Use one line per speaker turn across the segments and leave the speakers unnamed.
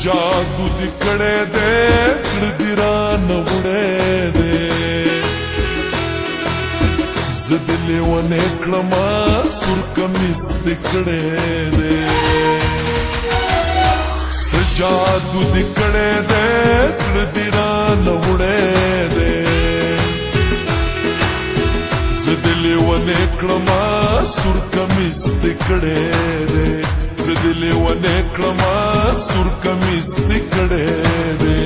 जादू दी कड़े दे कड़दी रान उड़े दे जदिले वने क्रमा सुर कमिस दी कड़े दे जादू दी कड़े दे कड़दी रान उड़े दे जदिले वने क्रमा सुर कमिस दी कड़े दे जदिले वने क्रमा सुर कमिस दी कड़े दे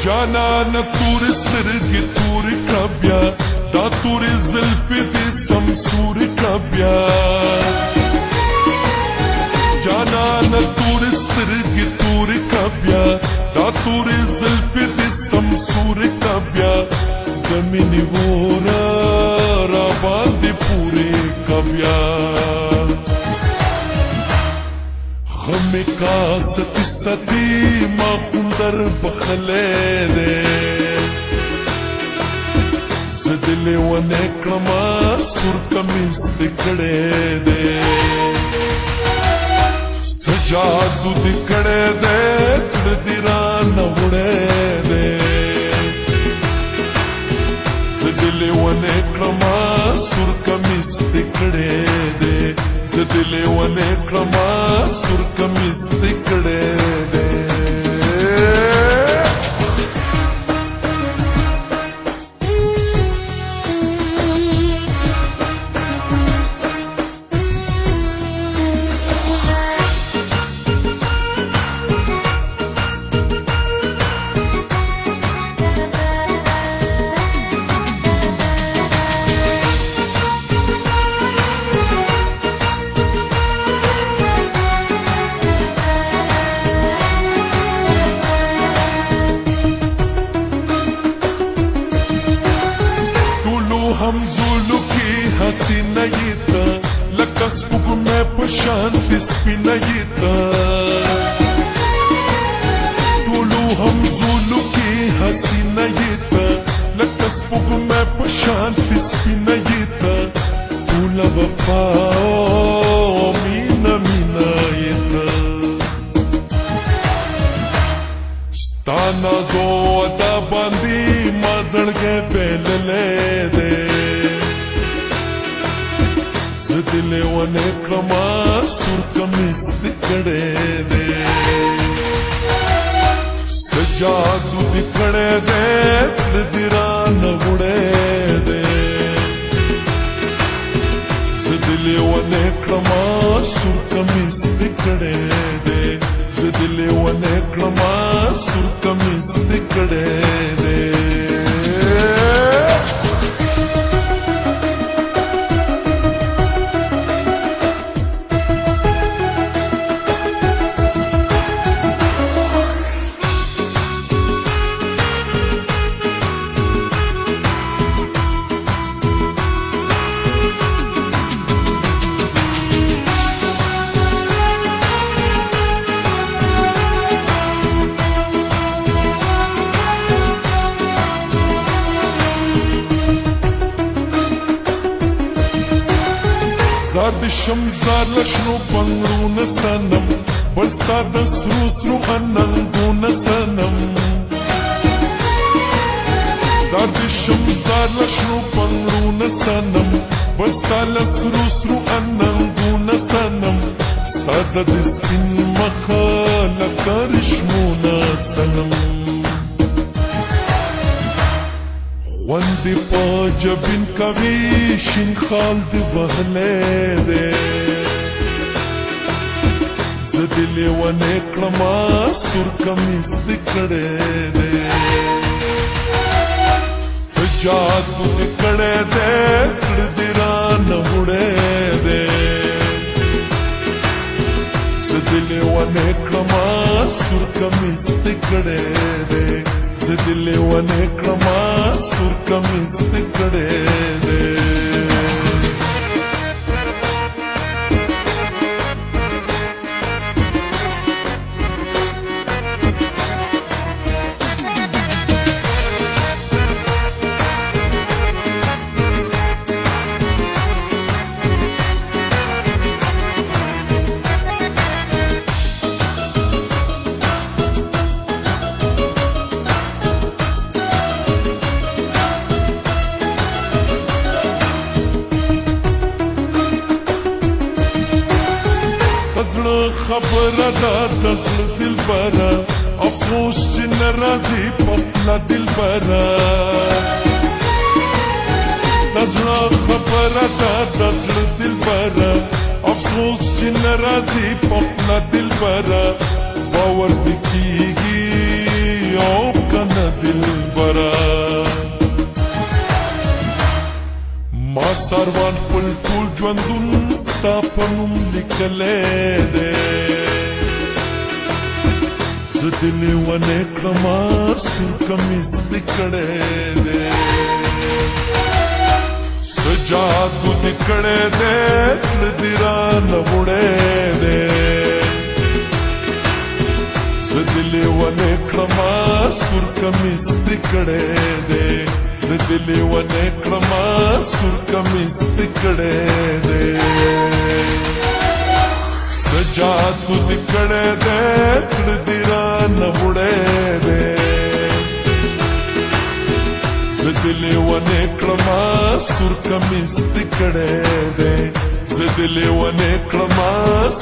جانان تور سترګ تور کبیا دا تور زلف دې سمسور کبیا جانان تور سترګ تور کبیا دا تور زلف دې سمسور کبیا زمینی ورا را باندې پوری کبیا غمی کا ستی ستی ما خوندر بخلے دے زدلے ونے کرما سور کمیس دکڑے دے سجادو دکڑے دے زدی ران وڑے دے زدلے ونے کرما سور کمیس دکڑے دے زدلے ونے کرما سور کمیس دکڑے دے हम जुलू की हसीना ये था लकस बुग में पशान स्पिना ये था टूलू हम जुलू की हसीना ये था लकस बुग में पशान स्पिना ये था टूला वफाओ मीना मीना ये था स्ताना जो अदा बांधी माजड़ के बेलले दे زدلے ونے کرما سور کمیس دکڑے دے سجادو دکڑے دے زدی ران وڑے دے زدلے ونے کرما سور کمیس دکڑے دے زدلے ونے کرما سور کمیس دکڑے دے زاد شمزار لشنو بنگرو نسنم بلستا دسرو سرو اننگو نسنم زاد شمزار لشنو بنگرو نسنم بلستا لسرو سرو اننگو نسنم ستا دسپین مخالق رشمو نسنم وندی پا جبین کوي شین خال دی وهلې دے زدلی ونه کړما سور کمیس دکړې دے جادو دکړې دے کړ دی ران وړې دے कमीच तिकडे दे दिले वने क्रमा सूर कमीच तिकडे दे دزړه خبره ده دزړه دلبره افسوس چې نه راځي په خپله دلبره دزړه خبره ده دزړه دلبره افسوس چې نه راځي په خپله دلبره باور دې کېږي او که نه دلبره ما ساروان خپل ټول ژوندون ستا په نوم لیکلی دی زه دې لیونی کړمه سور کمیس دې کړی دی څه جادو دې کړی دی زړه دې رانه وړی دی زه دې لیونی کړمه سور کمیس دې کړی دی زه دې لیونی کړمه سور کمیس دې کړی دی څه جادو دې کړی دی زړه دې رانه وړی دی زه دې لیونی کړمه سور کمیس دې کړی دی زه دې لیونی کړمه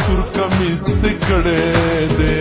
سور کمیس دې کړی دی